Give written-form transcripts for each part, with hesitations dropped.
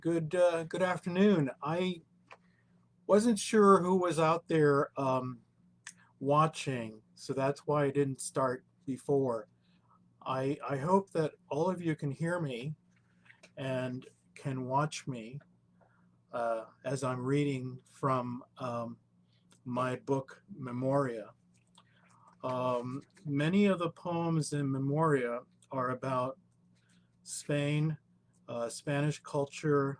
Good afternoon. I wasn't sure who was out there watching, so that's why I didn't start before. I hope that all of you can hear me and can watch me as I'm reading from my book Memoria. Many of the poems in Memoria are about Spain, Spanish culture,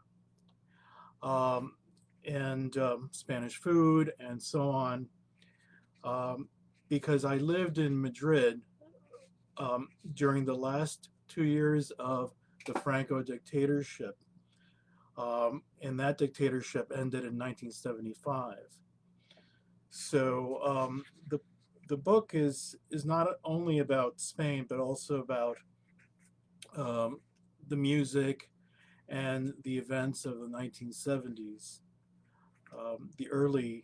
um, and Spanish food, and so on. Um, because I lived in Madrid during the last 2 years of the Franco dictatorship, and that dictatorship ended in 1975. So the book is not only about Spain, but also about um, the music and the events of the 1970s, the earlier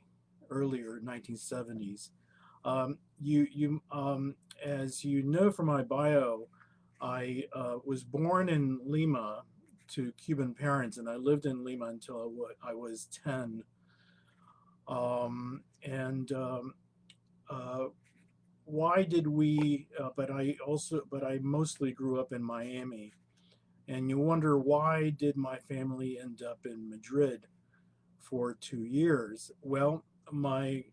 1970s. As you know from my bio, I was born in Lima to Cuban parents, and I lived in Lima until I was 10. And uh, why did we? But I mostly grew up in Miami, and you wonder why did my family end up in Madrid for 2 years? Well, my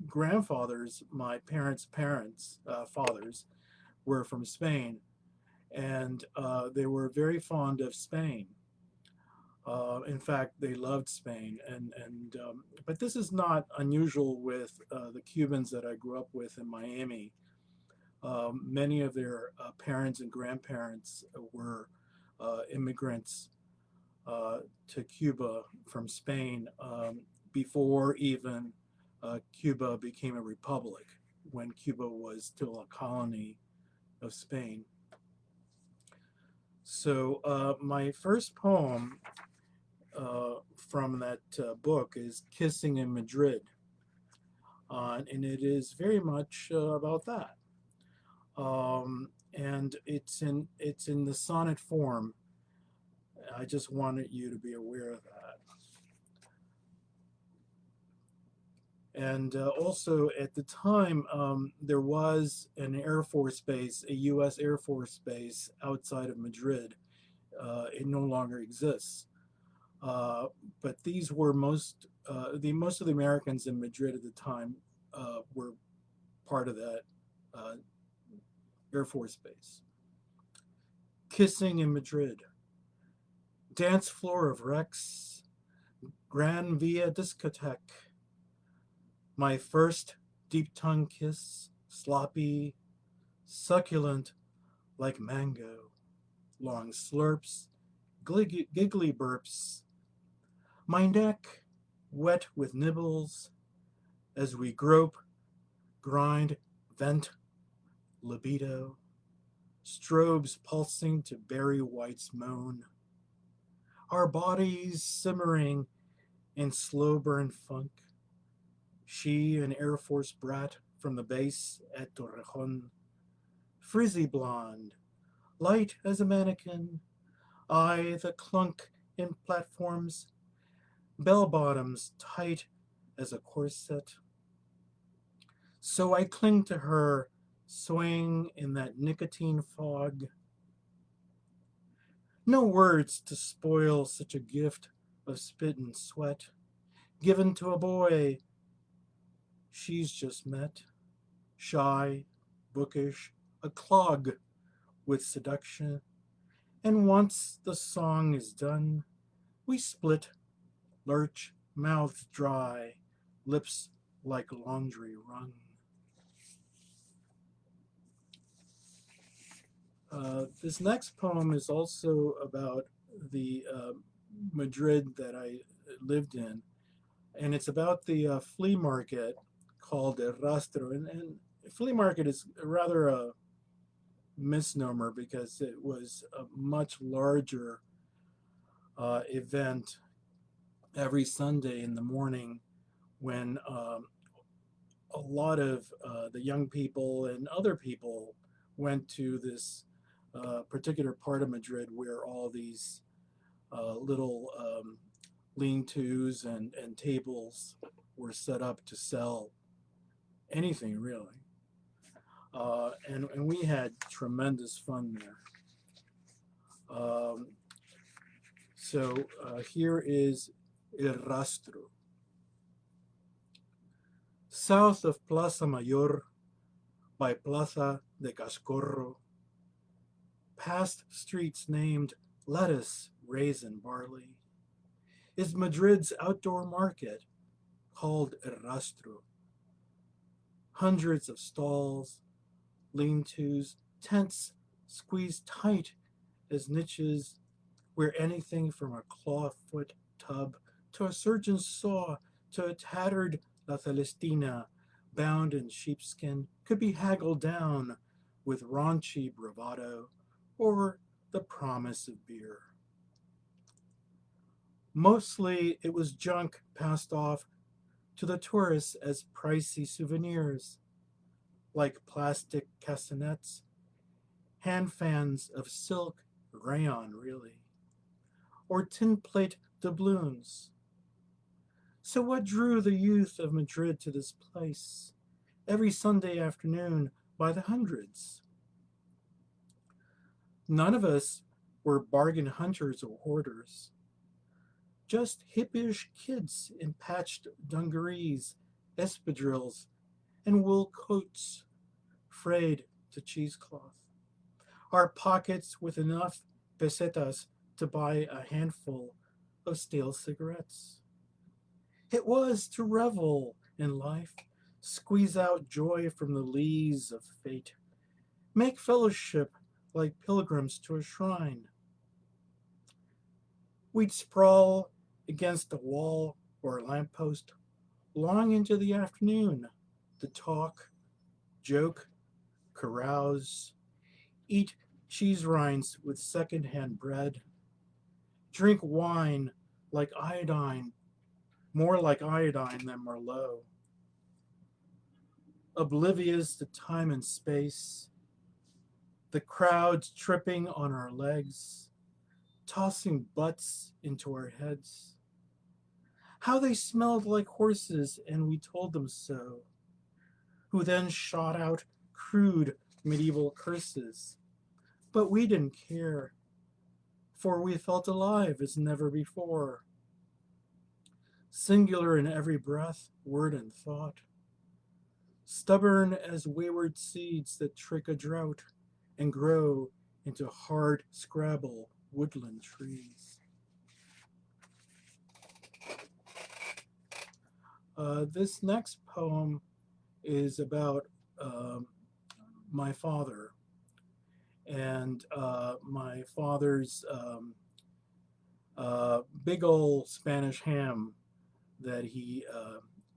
grandfathers, my parents' fathers, were from Spain, and they were very fond of Spain. In fact, they loved Spain, and but this is not unusual with the Cubans that I grew up with in Miami. Many of their parents and grandparents were immigrants uh, to Cuba from Spain before even Cuba became a republic, when Cuba was still a colony of Spain. So, my first poem from that book is Kissing in Madrid, and it is very much about that. And it's in the sonnet form. I just wanted you to be aware of that. And also, at the time, there was an Air Force base, a U.S. Air Force base outside of Madrid. It no longer exists. Uh, but these were most of the Americans in Madrid at the time were part of that uh, Air Force base. Kissing in Madrid, dance floor of Rex, Gran Via discotheque. My first deep tongue kiss, sloppy, succulent like mango, long slurps, giggly burps. My neck wet with nibbles as we grope, grind, vent, libido, strobes pulsing to Barry White's moan, our bodies simmering in slow burn funk. She, an Air Force brat from the base at Torrejon, frizzy blonde, light as a mannequin, I the clunk in platforms, bell bottoms tight as a corset. So I cling to her, swaying in that nicotine fog. No words to spoil such a gift of spit and sweat, given to a boy she's just met, shy, bookish, a clog with seduction. And once the song is done, we split, lurch, mouth dry, lips like laundry wrung. This next poem is also about the Madrid that I lived in, and it's about the flea market called El Rastro. And flea market is rather a misnomer because it was a much larger event every Sunday in the morning when a lot of the young people and other people went to this particular part of Madrid where all these Little lean-tos and tables were set up to sell anything really. And we had tremendous fun there. Um, Here is El Rastro. South of Plaza Mayor, by Plaza de Cascorro, past streets named Lettuce, Raisin, Barley, is Madrid's outdoor market called El Rastro. Hundreds of stalls, lean-tos, tents squeezed tight as niches where anything from a clawfoot tub to a surgeon's saw to a tattered La Celestina bound in sheepskin could be haggled down with raunchy bravado or the promise of beer. Mostly it was junk passed off to the tourists as pricey souvenirs, like plastic castanets, hand fans of silk, rayon really, or tin plate doubloons. So what drew the youth of Madrid to this place every Sunday afternoon by the hundreds? None of us were bargain hunters or hoarders, just hippish kids in patched dungarees, espadrilles, and wool coats frayed to cheesecloth, our pockets with enough pesetas to buy a handful of stale cigarettes. It was to revel in life, squeeze out joy from the lees of fate, make fellowship like pilgrims to a shrine. We'd sprawl against a wall or a lamppost long into the afternoon to talk, joke, carouse, eat cheese rinds with second-hand bread, drink wine like iodine, more like iodine than Merlot, oblivious to time and space, the crowds tripping on our legs, tossing butts into our heads. How they smelled like horses, and we told them so, who then shot out crude medieval curses. But we didn't care, for we felt alive as never before, singular in every breath, word, and thought, stubborn as wayward seeds that trick a drought and grow into hard scrabble woodland trees. This next poem is about my father and my father's big old Spanish ham that he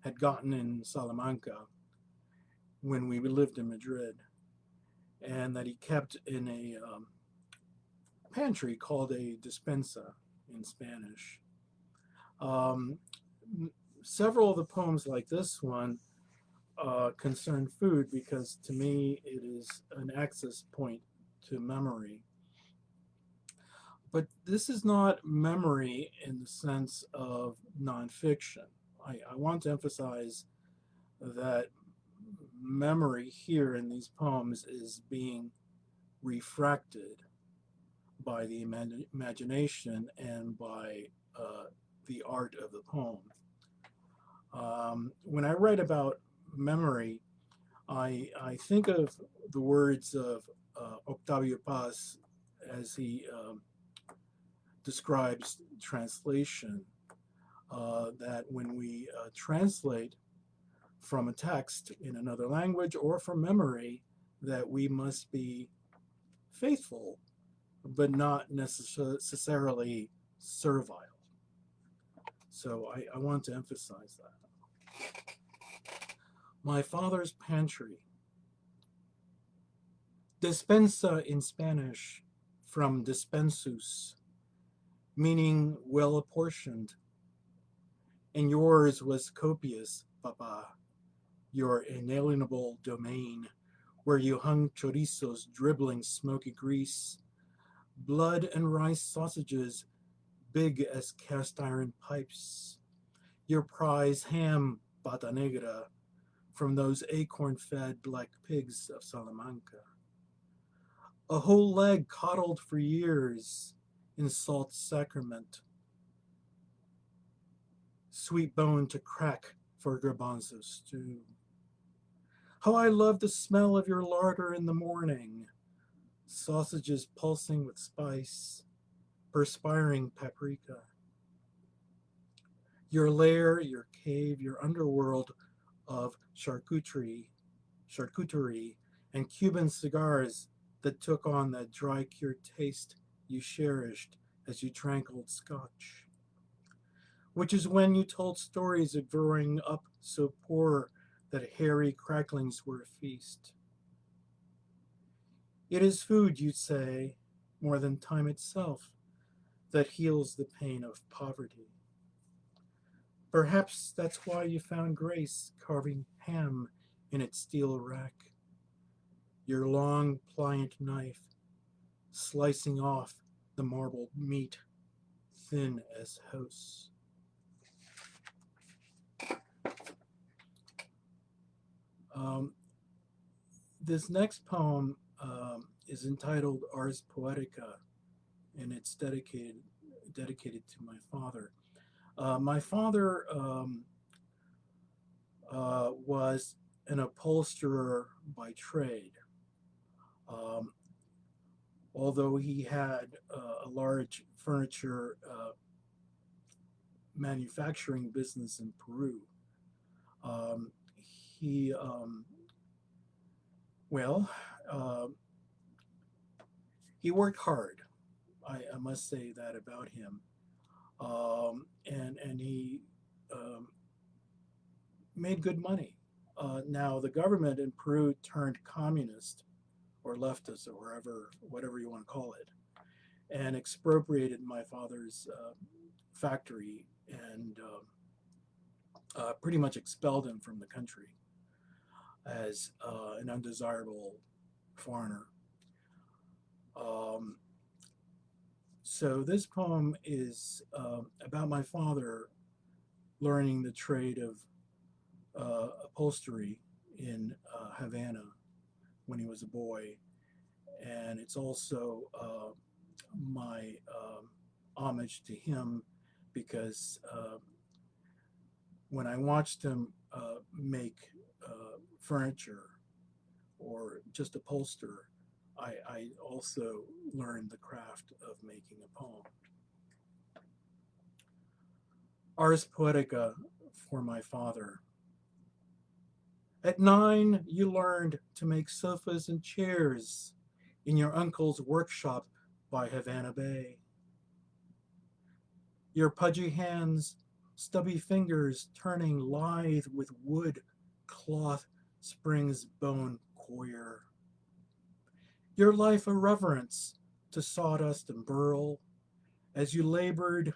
had gotten in Salamanca when we lived in Madrid, and that he kept in a pantry called a despensa in Spanish. Several of the poems like this one concern food because to me it is an access point to memory. But this is not memory in the sense of nonfiction. I want to emphasize that memory here in these poems is being refracted by the imagination and by the art of the poem. When I write about memory, I think of the words of Octavio Paz as he describes translation, that when we translate from a text in another language or from memory, that we must be faithful, but not necessarily servile. So I want to emphasize that. My father's pantry. Despensa in Spanish, from despensus, meaning well apportioned. And yours was copious, Papa, your inalienable domain, where you hung chorizos dribbling smoky grease, blood and rice sausages big as cast iron pipes, your prize ham pata negra from those acorn-fed black pigs of Salamanca. A whole leg coddled for years in salt sacrament, sweet bone to crack for garbanzo stew. How I love the smell of your larder in the morning, sausages pulsing with spice, perspiring paprika. Your lair, your cave, your underworld of charcuterie, and Cuban cigars that took on that dry cured taste you cherished as you drank old scotch. Which is when you told stories of growing up so poor that hairy cracklings were a feast. It is food, you'd say, more than time itself, that heals the pain of poverty. Perhaps that's why you found grace carving ham in its steel rack, your long, pliant knife slicing off the marbled meat, thin as house. Um, this next poem is entitled Ars Poetica, and it's dedicated to my father. My father was an upholsterer by trade. Um, Although he had a large furniture manufacturing business in Peru, um, he well uh, he worked hard. I must say that about him, and he um, made good money. Now the government in Peru turned communist or leftist or whatever you want to call it, and expropriated my father's factory and pretty much expelled him from the country as an undesirable foreigner. Um, so this poem is about my father learning the trade of upholstery in Havana when he was a boy, and it's also my homage to him because when I watched him make furniture or just upholster, I also learned the craft of making a poem. Ars Poetica for my father. At 9, you learned to make sofas and chairs in your uncle's workshop by Havana Bay. Your pudgy hands, stubby fingers turning lithe with wood, cloth, springs, bone, coir. Your life a reverence to sawdust and burl as you labored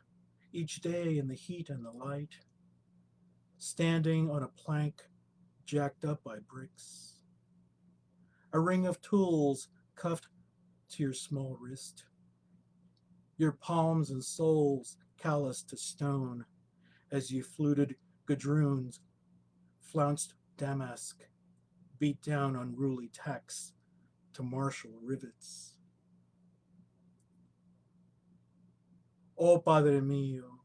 each day in the heat and the light, standing on a plank jacked up by bricks. A ring of tools cuffed to your small wrist. Your palms and soles calloused to stone as you fluted gadroons, flounced damask, beat down unruly tacks to marshal rivets. Oh, Padre mio,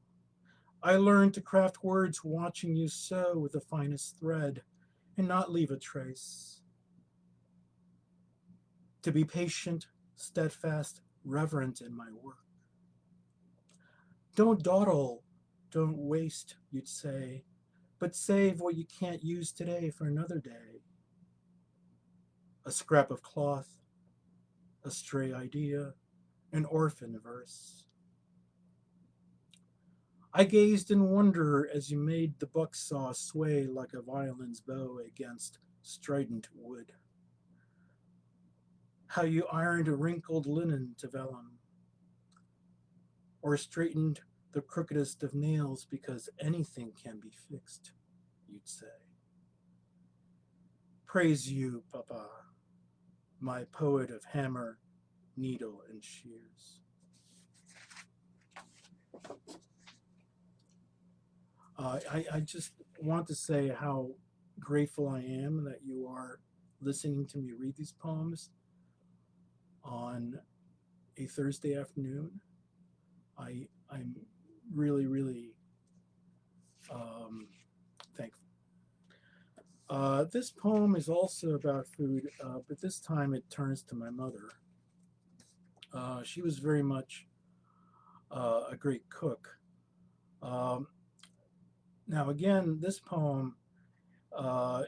I learned to craft words watching you sew with the finest thread and not leave a trace. To be patient, steadfast, reverent in my work. Don't dawdle, don't waste, you'd say, but save what you can't use today for another day. A scrap of cloth, a stray idea, an orphan verse. I gazed in wonder as you made the bucksaw sway like a violin's bow against strident wood. How you ironed wrinkled linen to vellum, or straightened the crookedest of nails because anything can be fixed, you'd say. Praise you, Papa, my poet of hammer, needle, and shears. I just want to say how grateful I am that you are listening to me read these poems on a Thursday afternoon. I'm really, really um, thankful. This poem is also about food, but this time it turns to my mother. She was very much a great cook. Um, Now, again, this poem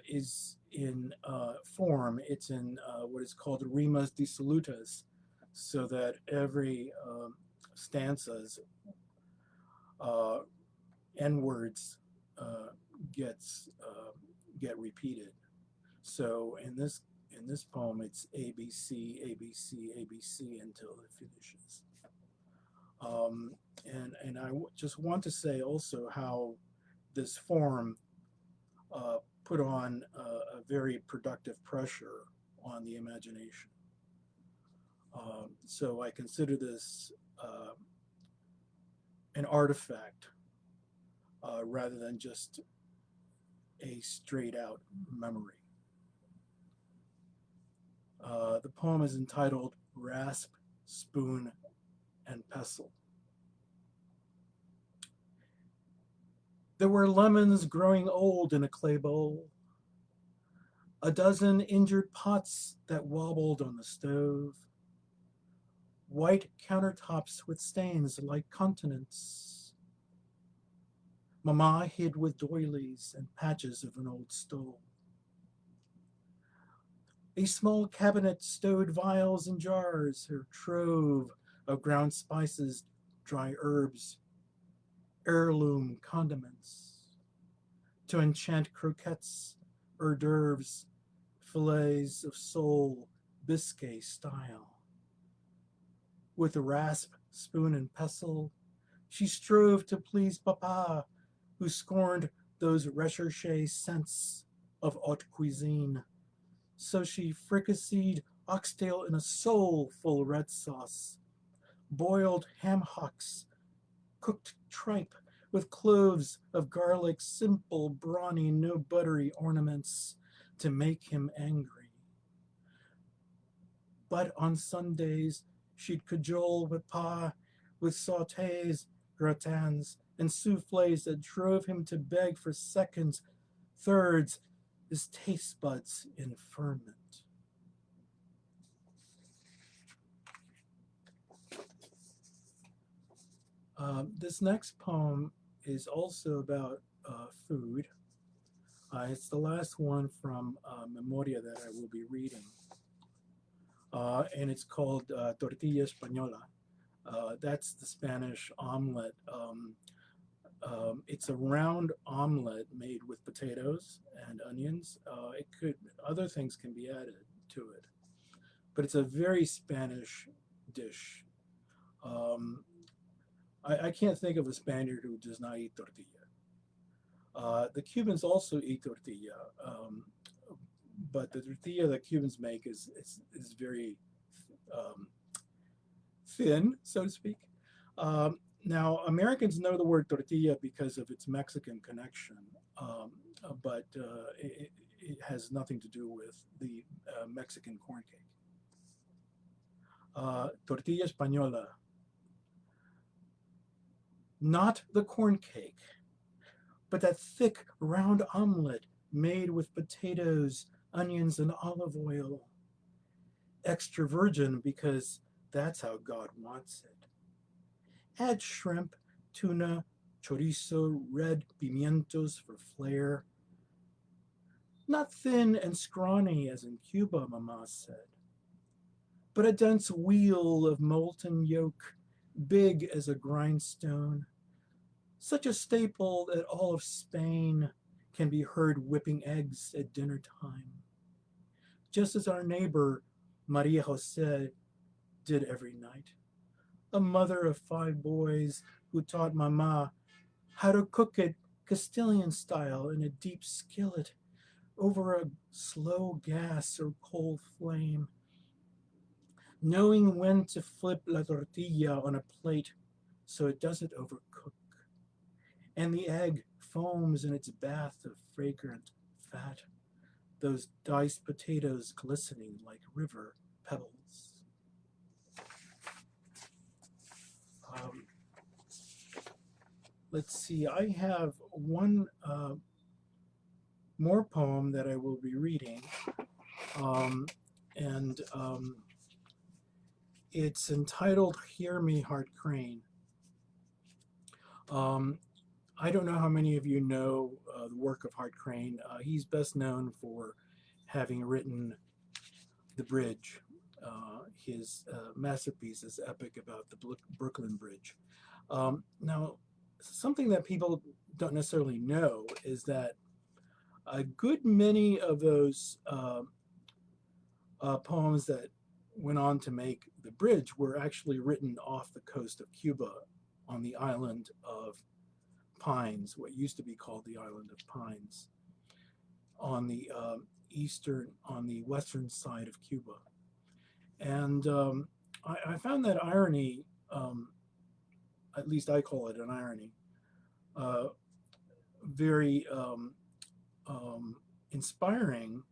is in form. It's in what is called rimas dissolutas, so that every stanzas uh, n words uh, gets get repeated. So in this poem, it's A B C A B C A B C until it finishes. Um, and just want to say also how this form put on a very productive pressure on the imagination. So I consider this an artifact rather than just a straight out memory. The poem is entitled Rasp, Spoon, and Pestle. There were lemons growing old in a clay bowl, a dozen injured pots that wobbled on the stove, white countertops with stains like continents. Mama hid with doilies and patches of an old stove. A small cabinet stowed vials and jars, her trove of ground spices, dry herbs, heirloom condiments, to enchant croquettes, hors d'oeuvres, fillets of sole, Biscay style. With rasp, spoon, and pestle, she strove to please Papa, who scorned those recherche scents of haute cuisine. So she fricasseed oxtail in a soulful red sauce, boiled ham hocks, cooked tripe with cloves of garlic, simple, brawny, no buttery ornaments to make him angry. But on Sundays, she'd cajole Papa with sautés, gratins, and souffles that drove him to beg for seconds, thirds, his taste buds in ferment. This next poem is also about food. It's the last one from Memoria that I will be reading. And it's called Tortilla Española. That's the Spanish omelet. It's a round omelet made with potatoes and onions. It could other things can be added to it, but it's a very Spanish dish. Um, I can't think of a Spaniard who does not eat tortilla. The Cubans also eat tortilla, but the tortilla that Cubans make is very um, thin, so to speak. Now, Americans know the word tortilla because of its Mexican connection, but it has nothing to do with the Mexican corn cake. Tortilla española, not the corn cake, but that thick, round omelet made with potatoes, onions, and olive oil. Extra virgin because that's how God wants it. Add shrimp, tuna, chorizo, red pimientos for flair. Not thin and scrawny as in Cuba, Mama said, but a dense wheel of molten yolk, big as a grindstone. Such a staple that all of Spain can be heard whipping eggs at dinner time, just as our neighbor Maria Jose did every night. A mother of 5 boys who taught Mama how to cook it Castilian style in a deep skillet over a slow gas or coal flame, knowing when to flip la tortilla on a plate so it doesn't overcook, and the egg foams in its bath of fragrant fat, those diced potatoes glistening like river pebbles. Um, let's see, I have one more poem that I will be reading, and it's entitled Hear Me, Hart Crane. I don't know how many of you know the work of Hart Crane. He's best known for having written The Bridge, his masterpiece, this epic about the Brooklyn Bridge. Now, something that people don't necessarily know is that a good many of those poems that went on to make the bridge were actually written off the coast of Cuba on the island of Pines, what used to be called the island of Pines, on the western side of Cuba. And I found that irony, at least I call it an irony, very inspiring,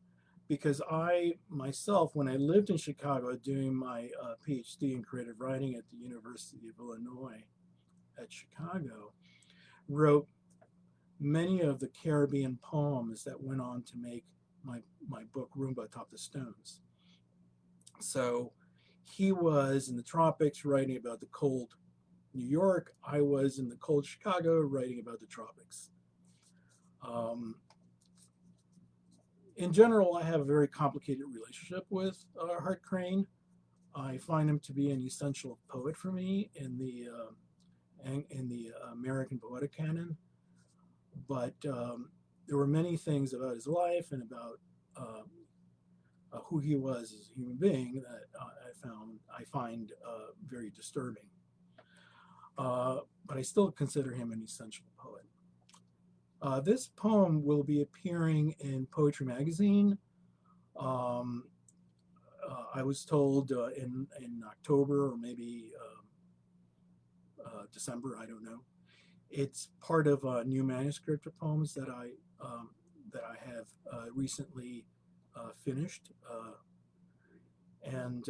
because I myself, when I lived in Chicago doing my PhD in creative writing at the University of Illinois at Chicago, wrote many of the Caribbean poems that went on to make my book Roomba Atop the Stones. So he was in the tropics writing about the cold New York. I was in the cold Chicago writing about the tropics. In general, I have a very complicated relationship with Hart Crane. I find him to be an essential poet for me in the American poetic canon. But there were many things about his life and about who he was as a human being that I find very disturbing. But I still consider him an essential poet. This poem will be appearing in Poetry Magazine. I was told in October or maybe December, I don't know. It's part of a new manuscript of poems that I have recently finished, and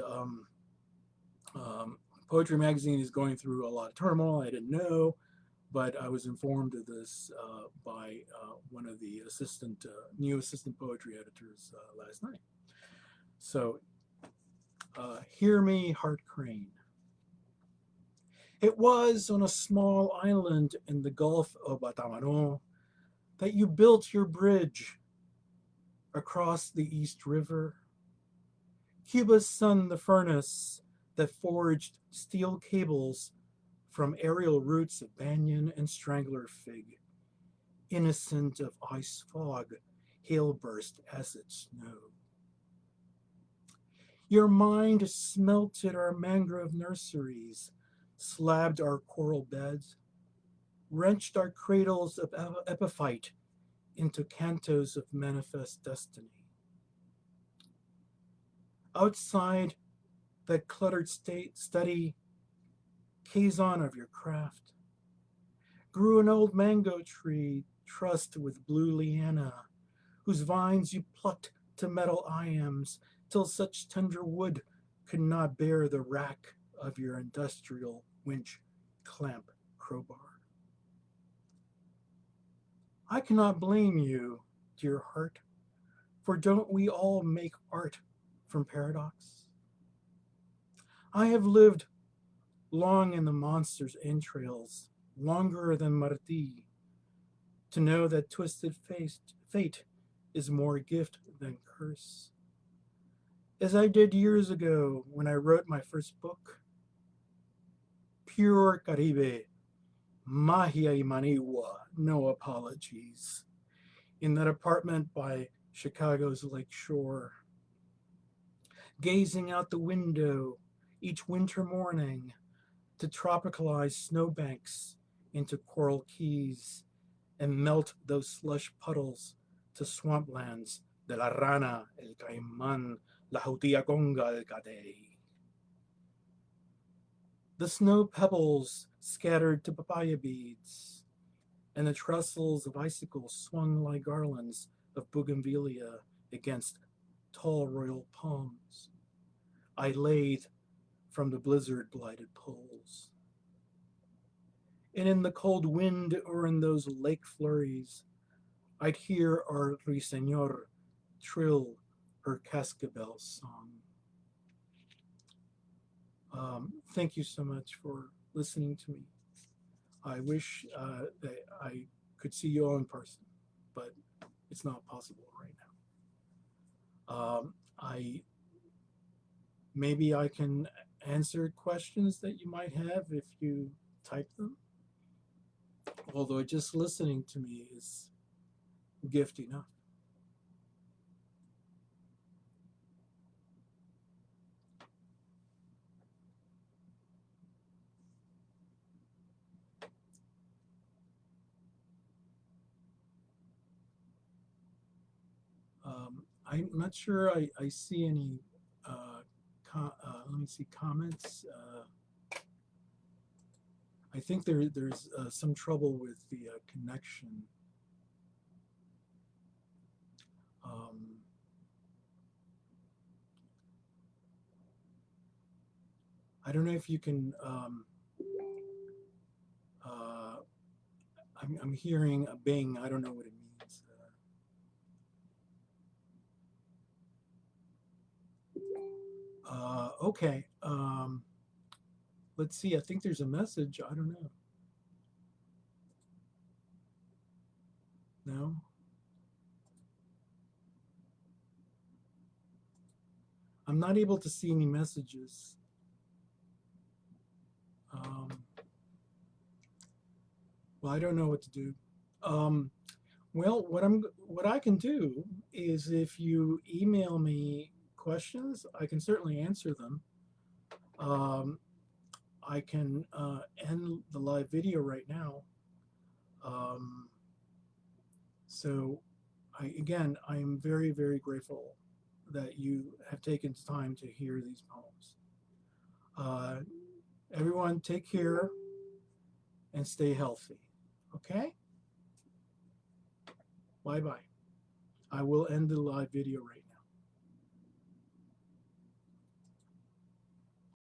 Poetry Magazine is going through a lot of turmoil. I didn't know, but I was informed of this by one of the new assistant poetry editors last night. So, hear me, Hart Crane. It was on a small island in the Gulf of Batamarón that you built your bridge across the East River. Cuba's sun, the furnace that forged steel cables from aerial roots of banyan and strangler fig, innocent of ice fog, hail burst acid snow. Your mind smelted our mangrove nurseries, slabbed our coral beds, wrenched our cradles of epiphyte into cantos of manifest destiny. Outside that cluttered study, Kazan of your craft, grew an old mango tree trussed with blue liana, whose vines you plucked to metal iambs till such tender wood could not bear the rack of your industrial winch clamp crowbar. I cannot blame you, dear heart, for don't we all make art from paradox? I have lived long in the monster's entrails, longer than Martí, to know that twisted fate is more gift than curse. As I did years ago when I wrote my first book, Pure Caribe, Magia y Manigua, no apologies, in that apartment by Chicago's lake shore, gazing out the window each winter morning to tropicalize snowbanks into coral keys and melt those slush puddles to swamplands de la Rana, el Caimán, la Jutiaconga, el Catey. The snow pebbles scattered to papaya beads, and the trestles of icicles swung like garlands of bougainvillea against tall royal palms. I lathe from the blizzard-blighted poles. And in the cold wind or in those lake flurries, I'd hear our ruiseñor trill her cascabel song. Thank you so much for listening to me. I wish that I could see you all in person, but it's not possible right now. Maybe I can answer questions that you might have if you type them. Although just listening to me is gift enough. I'm not sure I see any, let me see, comments. I think there's some trouble with the connection. I don't know if you can, I'm hearing a bing. I don't know what it means. Okay. Let's see. I think there's a message. I don't know. No? I'm not able to see any messages. Well, I don't know what to do. Well, what I can do is if you email me questions, I can certainly answer them. I can end the live video right now. So again, I'm very, very grateful that you have taken time to hear these poems. Everyone, take care and stay healthy. Okay? Bye-bye. I will end the live video right now.